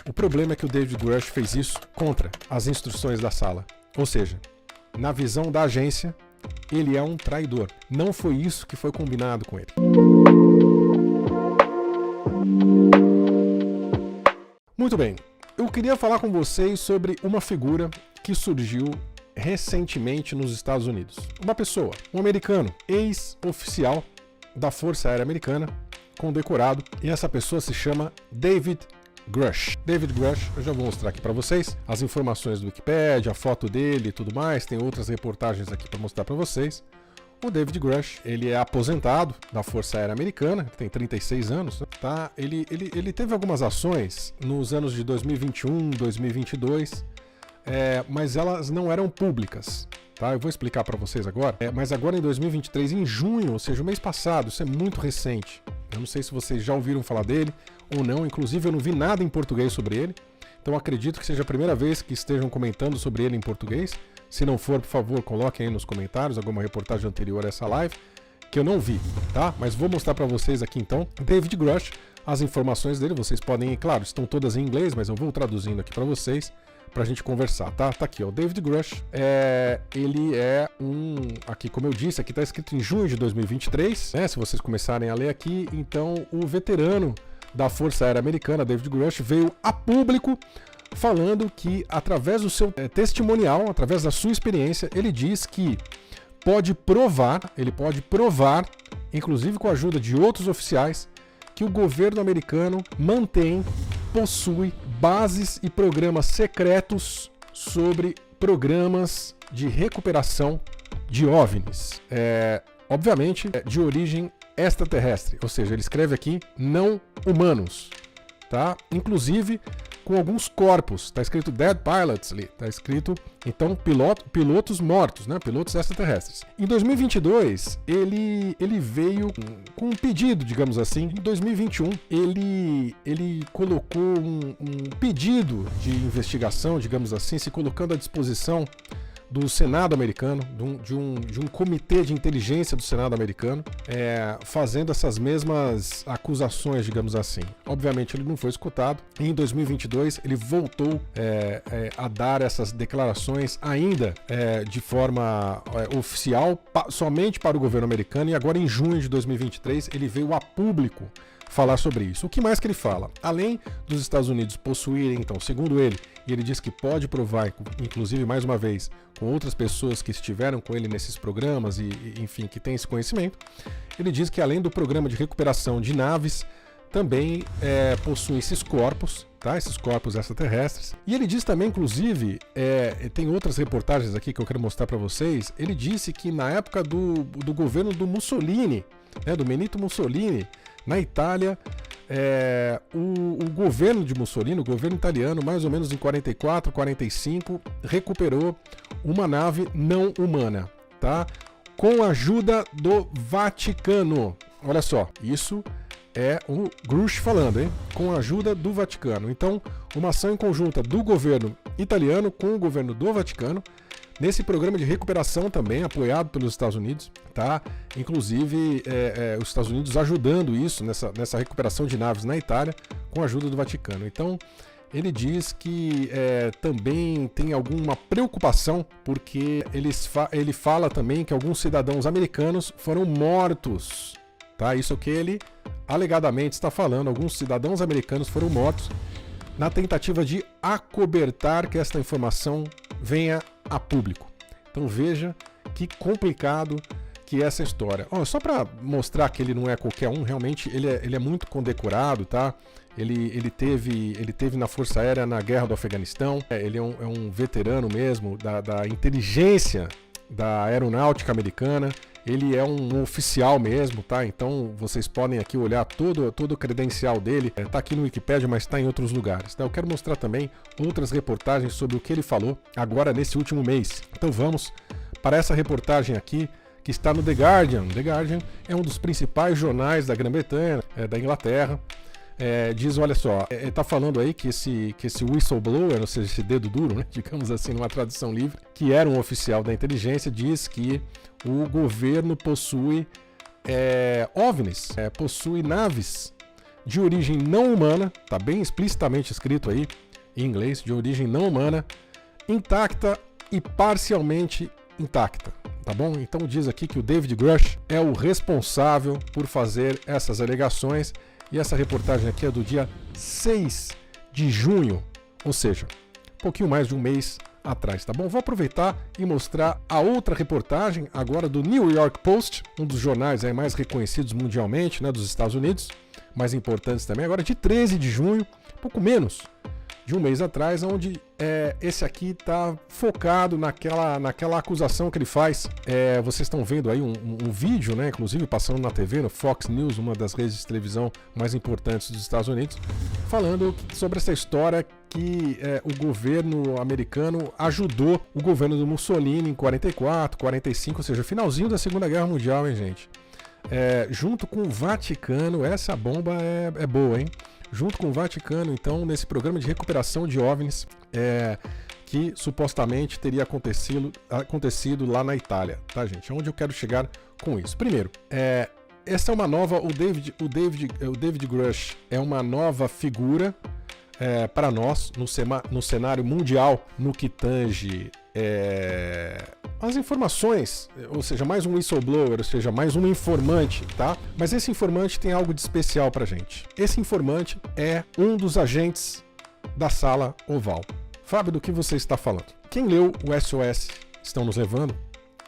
O problema é que o David Grush fez isso contra as instruções da sala. Ou seja, na visão da agência, ele é um traidor. Não foi isso que foi combinado com ele. Muito bem, eu queria falar com vocês sobre uma figura que surgiu recentemente nos Estados Unidos. Uma pessoa, um americano, ex-oficial da Força Aérea Americana, condecorado, e essa pessoa se chama David Grush. David Grush, eu já vou mostrar aqui para vocês as informações do Wikipedia, a foto dele e tudo mais, tem outras reportagens aqui para mostrar para vocês. O David Grush, ele é aposentado da Força Aérea Americana, tem 36 anos, tá? Ele teve algumas ações nos anos de 2021, 2022, mas elas não eram públicas, tá? Eu vou explicar para vocês agora. Mas agora em 2023, em junho, ou seja, o mês passado, isso é muito recente. Eu não sei se vocês já ouviram falar dele ou não, inclusive eu não vi nada em português sobre ele, então acredito que seja a primeira vez que estejam comentando sobre ele em português. Se não for, por favor, coloquem aí nos comentários alguma reportagem anterior a essa live, que eu não vi, tá? Mas vou mostrar para vocês aqui então, David Grush, as informações dele, vocês podem, claro, estão todas em inglês, mas eu vou traduzindo aqui para vocês, pra gente conversar, tá? Tá aqui, ó, o David Grush, ele é aqui como eu disse, aqui tá escrito em junho de 2023, né? Se vocês começarem a ler aqui, então o veterano da Força Aérea Americana, David Grush, veio a público falando que através do seu testimonial, através da sua experiência, ele diz que ele pode provar, inclusive com a ajuda de outros oficiais, que o governo americano possui bases e programas secretos sobre programas de recuperação de OVNIs. Obviamente, de origem extraterrestre, ou seja, ele escreve aqui não humanos, tá? Inclusive com alguns corpos, tá escrito dead pilots ali, tá escrito então pilotos mortos, né? Pilotos extraterrestres. Em 2022, ele veio com um pedido, digamos assim. Em 2021, ele colocou um pedido de investigação, digamos assim, se colocando à disposição do Senado americano, de um comitê de inteligência do Senado americano, fazendo essas mesmas acusações, digamos assim. Obviamente ele não foi escutado. Em 2022 ele voltou a dar essas declarações ainda de forma oficial, somente para o governo americano, e agora em junho de 2023 ele veio a público falar sobre isso. O que mais que ele fala? Além dos Estados Unidos possuírem, então, segundo ele, e ele diz que pode provar, inclusive mais uma vez, com outras pessoas que estiveram com ele nesses programas e enfim, que tem esse conhecimento, ele diz que além do programa de recuperação de naves, também possui esses corpos, tá? Esses corpos extraterrestres. E ele diz também, inclusive, tem outras reportagens aqui que eu quero mostrar para vocês, ele disse que na época do governo do Mussolini, do Benito Mussolini, na Itália, o governo de Mussolini, o governo italiano, mais ou menos em 44, 45, recuperou uma nave não humana, tá? Com a ajuda do Vaticano. Olha só, isso é o Grush falando, hein? Com a ajuda do Vaticano. Então, uma ação em conjunta do governo italiano com o governo do Vaticano, nesse programa de recuperação também, apoiado pelos Estados Unidos, tá? Inclusive, os Estados Unidos ajudando isso, nessa recuperação de naves na Itália, com a ajuda do Vaticano. Então, ele diz que também tem alguma preocupação, porque ele fala também que alguns cidadãos americanos foram mortos, tá? Isso que ele alegadamente está falando, alguns cidadãos americanos foram mortos na tentativa de acobertar que esta informação venha a público. Então veja que complicado que é essa história. Só para mostrar que ele não é qualquer um, realmente ele é muito condecorado, tá? Ele teve na Força Aérea na Guerra do Afeganistão, ele é um veterano mesmo da inteligência da aeronáutica americana, ele é um oficial mesmo, tá? Então vocês podem aqui olhar todo o credencial dele, tá aqui no Wikipedia, mas está em outros lugares, tá? Eu quero mostrar também outras reportagens sobre o que ele falou agora nesse último mês. Então vamos para essa reportagem aqui, que está no The Guardian. The Guardian é um dos principais jornais da Grã-Bretanha, da Inglaterra. Diz, olha só, tá falando aí que esse whistleblower, ou seja, esse dedo duro, né, digamos assim, numa tradução livre, que era um oficial da inteligência, diz que o governo possui OVNIs, possui naves de origem não humana, tá bem explicitamente escrito aí em inglês, de origem não humana, intacta e parcialmente intacta, tá bom? Então diz aqui que o David Grush é o responsável por fazer essas alegações, e essa reportagem aqui é do dia 6 de junho, ou seja, um pouquinho mais de um mês atrás, tá bom? Vou aproveitar e mostrar a outra reportagem agora do New York Post, um dos jornais aí mais reconhecidos mundialmente, né, dos Estados Unidos, mais importantes também, agora de 13 de junho, pouco menos de um mês atrás, onde esse aqui está focado naquela acusação que ele faz. Vocês estão vendo aí um vídeo, né, inclusive passando na TV, no Fox News, uma das redes de televisão mais importantes dos Estados Unidos, falando sobre essa história que o governo americano ajudou o governo do Mussolini em 44, 45, ou seja, finalzinho da Segunda Guerra Mundial, hein, gente? Junto com o Vaticano, essa bomba é boa, hein? Junto com o Vaticano, então, nesse programa de recuperação de OVNIs, que supostamente teria acontecido lá na Itália, tá, gente? Onde eu quero chegar com isso? Primeiro, essa é uma nova, o David Grush é uma nova figura para nós no cenário mundial, no que tange as informações, ou seja, mais um whistleblower, ou seja, mais um informante, tá? Mas esse informante tem algo de especial pra gente. Esse informante é um dos agentes da Sala Oval. Fábio, do que você está falando? Quem leu o SOS Estão Nos Levando,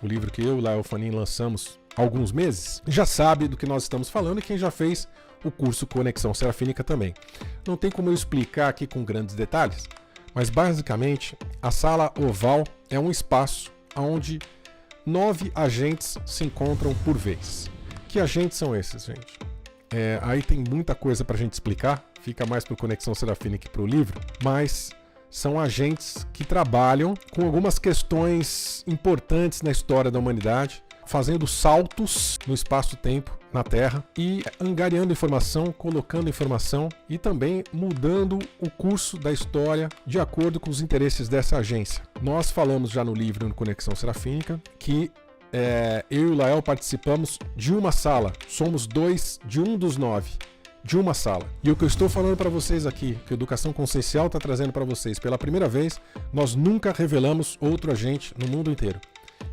o livro que eu e Lael Fanin lançamos há alguns meses, já sabe do que nós estamos falando, e quem já fez o curso Conexão Serafínica também. Não tem como eu explicar aqui com grandes detalhes, mas basicamente a Sala Oval é um espaço onde 9 agentes se encontram por vez. Que agentes são esses, gente? Aí tem muita coisa para a gente explicar, fica mais para o Conexão Serafínica que para o livro, mas são agentes que trabalham com algumas questões importantes na história da humanidade, fazendo saltos no espaço-tempo na Terra e angariando informação, colocando informação e também mudando o curso da história de acordo com os interesses dessa agência. Nós falamos já no livro no Conexão Serafínica que eu e o Lael participamos de uma sala, somos 2 de um dos 9, de uma sala. E o que eu estou falando para vocês aqui, que a Educação Consciencial está trazendo para vocês pela primeira vez, nós nunca revelamos outro agente no mundo inteiro.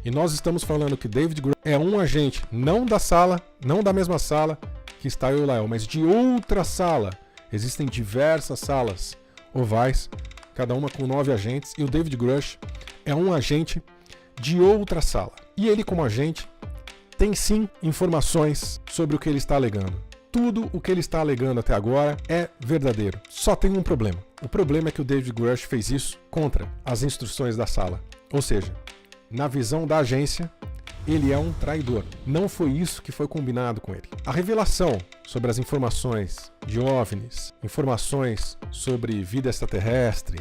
E nós estamos falando que David Grush é um agente, não da sala, não da mesma sala que está eu e o Lael, mas de outra sala. Existem diversas salas ovais, cada uma com 9 agentes, e o David Grush é um agente de outra sala. E ele, como agente, tem sim informações sobre o que ele está alegando. Tudo o que ele está alegando até agora é verdadeiro. Só tem um problema. O problema é que o David Grush fez isso contra as instruções da sala. Ou seja, na visão da agência, ele é um traidor. Não foi isso que foi combinado com ele. A revelação sobre as informações de OVNIs, informações sobre vida extraterrestre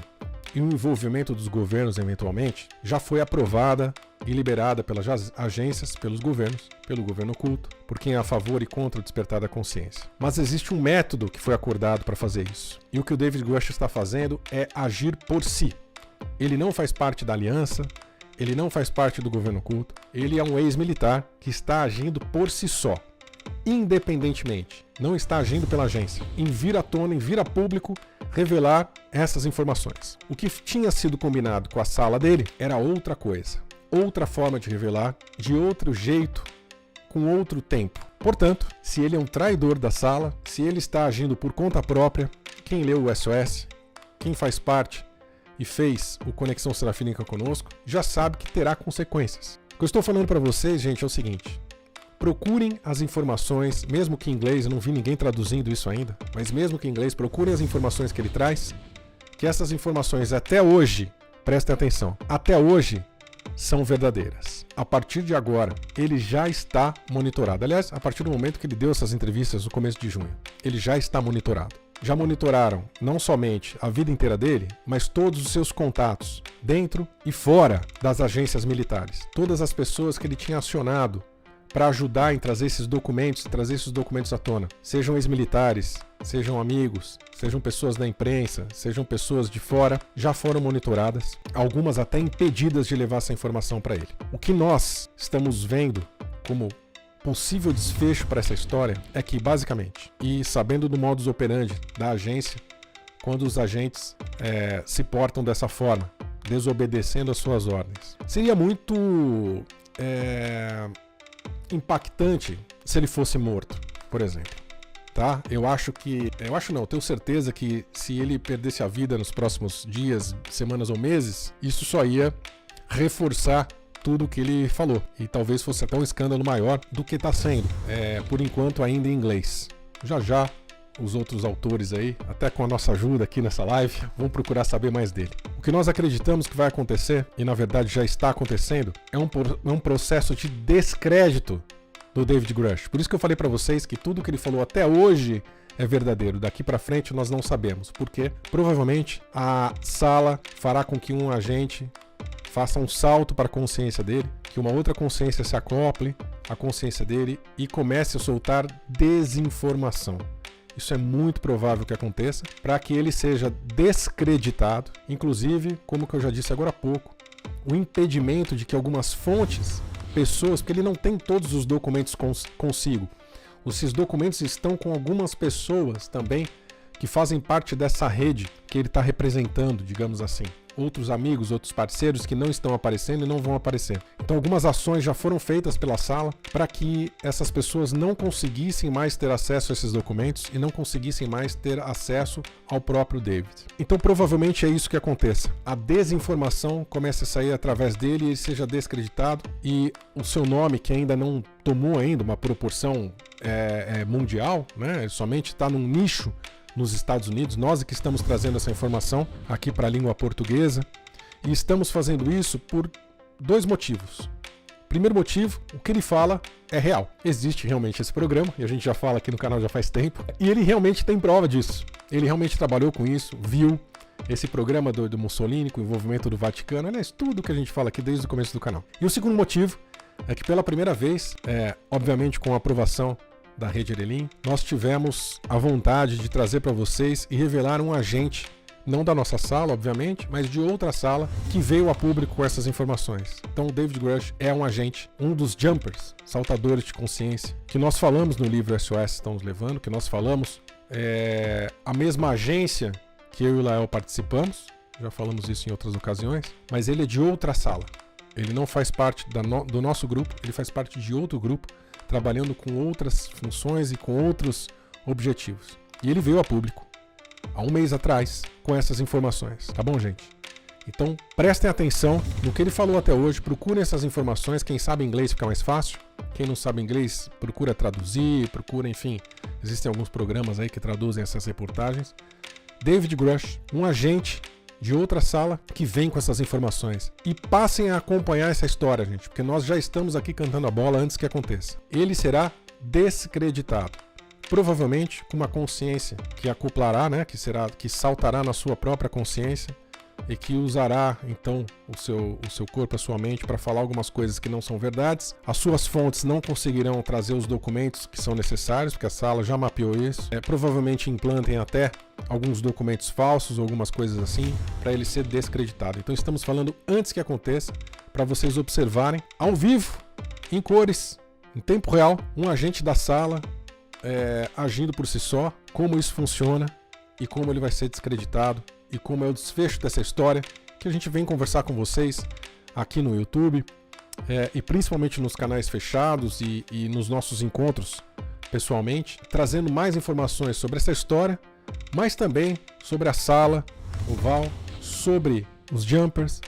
e o envolvimento dos governos eventualmente, já foi aprovada e liberada pelas agências, pelos governos, pelo governo oculto, por quem é a favor e contra o despertar da consciência. Mas existe um método que foi acordado para fazer isso. E o que o David Grush está fazendo é agir por si. Ele não faz parte da aliança, ele não faz parte do governo oculto, ele é um ex-militar que está agindo por si só, independentemente, não está agindo pela agência, em vir à tona, em vir a público, revelar essas informações. O que tinha sido combinado com a sala dele era outra coisa, outra forma de revelar, de outro jeito, com outro tempo. Portanto, se ele é um traidor da sala, se ele está agindo por conta própria, quem leu o SOS, quem faz parte e fez o Conexão Serafínica conosco, já sabe que terá consequências. O que eu estou falando para vocês, gente, é o seguinte: procurem as informações, mesmo que em inglês, eu não vi ninguém traduzindo isso ainda, mas mesmo que em inglês, procurem as informações que ele traz, que essas informações até hoje, prestem atenção, até hoje são verdadeiras. A partir de agora, ele já está monitorado. Aliás, a partir do momento que ele deu essas entrevistas no começo de junho, ele já está monitorado. Já monitoraram não somente a vida inteira dele, mas todos os seus contatos, dentro e fora das agências militares. Todas as pessoas que ele tinha acionado para ajudar em trazer esses documentos à tona. Sejam ex-militares, sejam amigos, sejam pessoas da imprensa, sejam pessoas de fora, já foram monitoradas, algumas até impedidas de levar essa informação para ele. O que nós estamos vendo como possível desfecho para essa história é que, basicamente, e sabendo do modus operandi da agência, quando os agentes se portam dessa forma, desobedecendo as suas ordens, seria muito impactante se ele fosse morto, por exemplo. Tá? Eu tenho certeza que se ele perdesse a vida nos próximos dias, semanas ou meses, isso só ia reforçar tudo que ele falou. E talvez fosse até um escândalo maior do que está sendo, por enquanto ainda em inglês. Já os outros autores aí, até com a nossa ajuda aqui nessa live, vão procurar saber mais dele. O que nós acreditamos que vai acontecer, e na verdade já está acontecendo, é um processo de descrédito do David Grush. Por isso que eu falei para vocês que tudo que ele falou até hoje é verdadeiro. Daqui para frente nós não sabemos, porque provavelmente a sala fará com que um agente faça um salto para a consciência dele, que uma outra consciência se acople à consciência dele e comece a soltar desinformação. Isso é muito provável que aconteça, para que ele seja descreditado, inclusive, como que eu já disse agora há pouco, o impedimento de que algumas fontes, pessoas, porque ele não tem todos os documentos consigo. Esses documentos estão com algumas pessoas também que fazem parte dessa rede que ele está representando, digamos assim. Outros amigos, outros parceiros que não estão aparecendo e não vão aparecer. Então algumas ações já foram feitas pela sala para que essas pessoas não conseguissem mais ter acesso a esses documentos e não conseguissem mais ter acesso ao próprio David. Então provavelmente é isso que aconteça. A desinformação comece a sair através dele e ele seja descreditado e o seu nome, que ainda não tomou ainda uma proporção mundial, né? Ele somente está num nicho nos Estados Unidos, nós que estamos trazendo essa informação aqui para a língua portuguesa, e estamos fazendo isso por dois motivos. Primeiro motivo, o que ele fala é real. Existe realmente esse programa, e a gente já fala aqui no canal já faz tempo, e ele realmente tem prova disso. Ele realmente trabalhou com isso, viu esse programa do Mussolini, com o envolvimento do Vaticano, aliás, tudo que a gente fala aqui desde o começo do canal. E o segundo motivo é que pela primeira vez, obviamente com a aprovação da Rede Erelim, nós tivemos a vontade de trazer para vocês e revelar um agente, não da nossa sala, obviamente, mas de outra sala, que veio a público com essas informações. Então o David Grush é um agente, um dos jumpers, saltadores de consciência, que nós falamos no livro SOS Estamos Levando, que nós falamos, a mesma agência que eu e o Lael participamos, já falamos isso em outras ocasiões, mas ele é de outra sala. Ele não faz parte do nosso grupo, ele faz parte de outro grupo, trabalhando com outras funções e com outros objetivos. E ele veio a público há um mês atrás com essas informações, tá bom, gente? Então prestem atenção no que ele falou até hoje, procurem essas informações, quem sabe inglês fica mais fácil, quem não sabe inglês procura traduzir, enfim, existem alguns programas aí que traduzem essas reportagens. David Grush, um agente de outra sala que vem com essas informações. E passem a acompanhar essa história, gente, porque nós já estamos aqui cantando a bola antes que aconteça. Ele será descreditado, provavelmente com uma consciência que acoplará, né, que saltará na sua própria consciência e que usará então o seu corpo, a sua mente para falar algumas coisas que não são verdades. As suas fontes não conseguirão trazer os documentos que são necessários, porque a sala já mapeou isso. Provavelmente implantem até alguns documentos falsos, algumas coisas assim, para ele ser descreditado. Então estamos falando antes que aconteça, para vocês observarem ao vivo, em cores, em tempo real, um agente da sala agindo por si só, como isso funciona e como ele vai ser descreditado e como é o desfecho dessa história que a gente vem conversar com vocês aqui no YouTube e principalmente nos canais fechados e nos nossos encontros pessoalmente, trazendo mais informações sobre essa história, mas também sobre a sala oval, sobre os jumpers,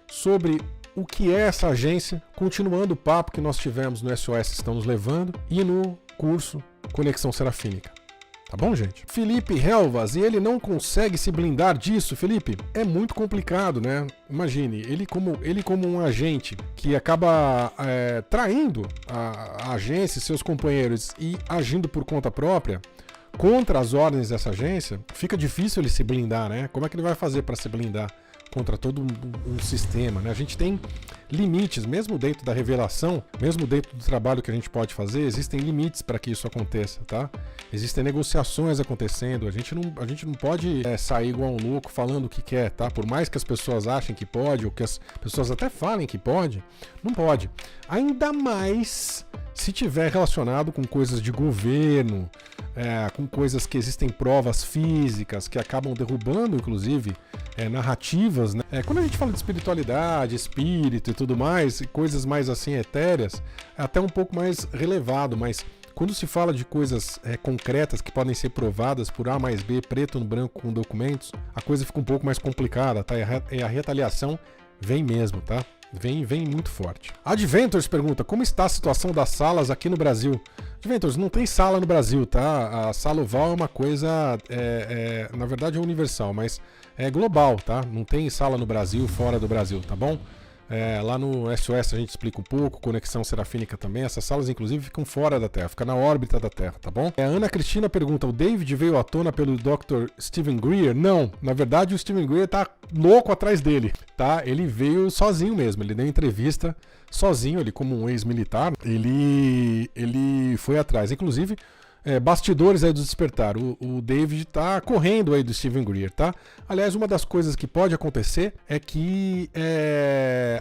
sobre o que é essa agência, continuando o papo que nós tivemos no SOS Estamos Levando e no curso Conexão Serafínica. Tá bom, gente? Felipe Helvas, e ele não consegue se blindar disso, Felipe? É muito complicado, né? Imagine, ele como um agente que acaba traindo a agência e seus companheiros e agindo por conta própria, contra as ordens dessa agência, fica difícil ele se blindar, né? Como é que ele vai fazer para se blindar contra todo um sistema, né? A gente tem limites, mesmo dentro da revelação, mesmo dentro do trabalho que a gente pode fazer, existem limites para que isso aconteça, tá? Existem negociações acontecendo, a gente não pode sair igual um louco falando o que quer, tá? Por mais que as pessoas achem que pode, ou que as pessoas até falem que pode, não pode. Ainda mais se tiver relacionado com coisas de governo, com coisas que existem provas físicas, que acabam derrubando, inclusive, narrativas, né? Quando a gente fala de espiritualidade, espírito e tudo mais, coisas mais assim etéreas, é até um pouco mais relevado, mas quando se fala de coisas concretas que podem ser provadas por A mais B, preto no branco com documentos, a coisa fica um pouco mais complicada, tá? E a retaliação vem mesmo, tá? Vem muito forte. Adventures pergunta, como está a situação das salas aqui no Brasil? Adventures, não tem sala no Brasil, tá? A sala oval é uma coisa, na verdade é universal, mas é global, tá? Não tem sala no Brasil, fora do Brasil, tá bom? Lá no SOS a gente explica um pouco, conexão serafínica também, essas salas inclusive ficam fora da Terra, ficam na órbita da Terra, tá bom? A Ana Cristina pergunta, o David veio à tona pelo Dr. Stephen Greer? Não, na verdade o Stephen Greer tá louco atrás dele, tá? Ele veio sozinho mesmo, ele deu entrevista sozinho, ele como um ex-militar, ele foi atrás, inclusive bastidores aí do Despertar, o David tá correndo aí do Stephen Greer, tá? Aliás, uma das coisas que pode acontecer é que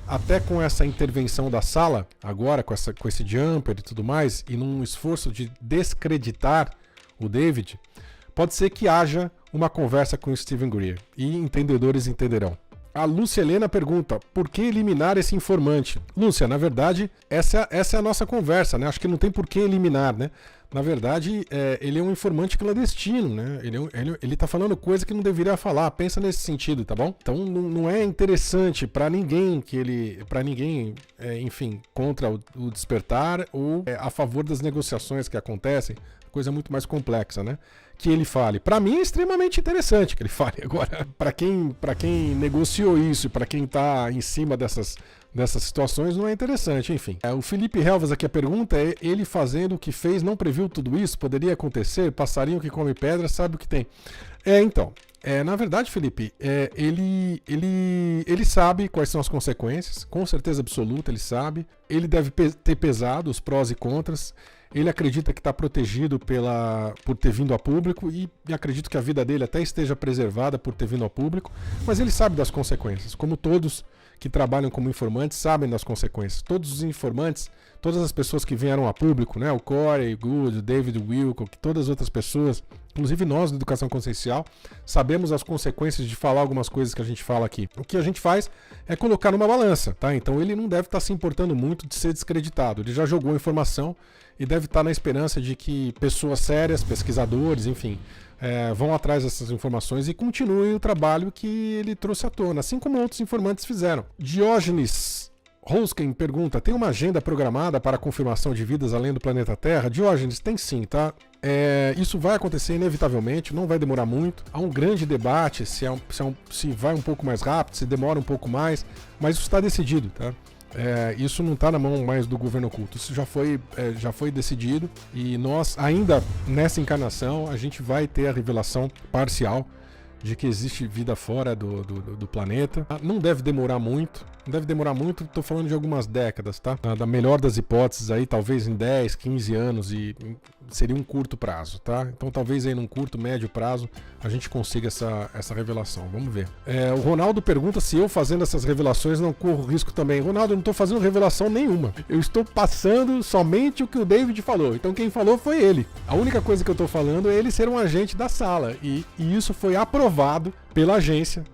até com essa intervenção da sala, agora com esse jumper e tudo mais, e num esforço de descreditar o David, pode ser que haja uma conversa com o Stephen Greer, e entendedores entenderão. A Lúcia Helena pergunta, por que eliminar esse informante? Lúcia, na verdade, essa é a nossa conversa, né? Acho que não tem por que eliminar, né? Na verdade, ele é um informante clandestino, né? Ele tá falando coisa que não deveria falar, pensa nesse sentido, tá bom? Então não é interessante para ninguém enfim, contra o Despertar ou a favor das negociações que acontecem, coisa muito mais complexa, né? Que ele fale. Para mim é extremamente interessante que ele fale. Agora, para quem negociou isso e para quem tá em cima dessas situações, não é interessante, enfim. O Felipe Helvas aqui, a pergunta é, ele fazendo o que fez, não previu tudo isso? Poderia acontecer? Passarinho que come pedra sabe o que tem. Então, na verdade, Felipe, ele sabe quais são as consequências, com certeza absoluta ele sabe. Ele deve ter pesado os prós e contras. Ele acredita que está protegido por ter vindo a público e acredito que a vida dele até esteja preservada por ter vindo a público, mas ele sabe das consequências, como todos que trabalham como informantes sabem das consequências. Todos os informantes, todas as pessoas que vieram a público, né, o Corey, o Good, o David Wilcock, todas as outras pessoas, inclusive nós da Educação Consciencial, sabemos as consequências de falar algumas coisas que a gente fala aqui. O que a gente faz é colocar numa balança, tá? Então ele não deve estar se importando muito de ser descreditado. Ele já jogou informação e deve estar na esperança de que pessoas sérias, pesquisadores, enfim, vão atrás dessas informações e continuem o trabalho que ele trouxe à tona, assim como outros informantes fizeram. Diógenes Rosken pergunta, tem uma agenda programada para a confirmação de vidas além do planeta Terra? Diógenes, tem sim, tá? Isso vai acontecer inevitavelmente, não vai demorar muito. Há um grande debate se vai um pouco mais rápido, se demora um pouco mais, mas isso está decidido, tá? Isso não está na mão mais do governo oculto, isso já foi decidido e nós, ainda nessa encarnação, a gente vai ter a revelação parcial de que existe vida fora do planeta. Não deve demorar muito, estou falando de algumas décadas, tá? Da melhor das hipóteses aí, talvez em 10, 15 anos e seria um curto prazo, tá? Então talvez aí num curto, médio prazo a gente consiga essa revelação, vamos ver. O Ronaldo pergunta se eu fazendo essas revelações não corro risco também. Ronaldo, eu não estou fazendo revelação nenhuma, eu estou passando somente o que o David falou, então quem falou foi ele. A única coisa que eu estou falando é ele ser um agente da sala e isso foi aprovado pela agência,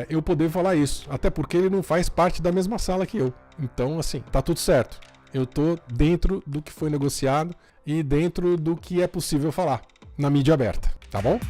eu poder falar isso, até porque ele não faz parte da mesma sala que eu. Então, assim, tá tudo certo. Eu tô dentro do que foi negociado e dentro do que é possível falar na mídia aberta, tá bom?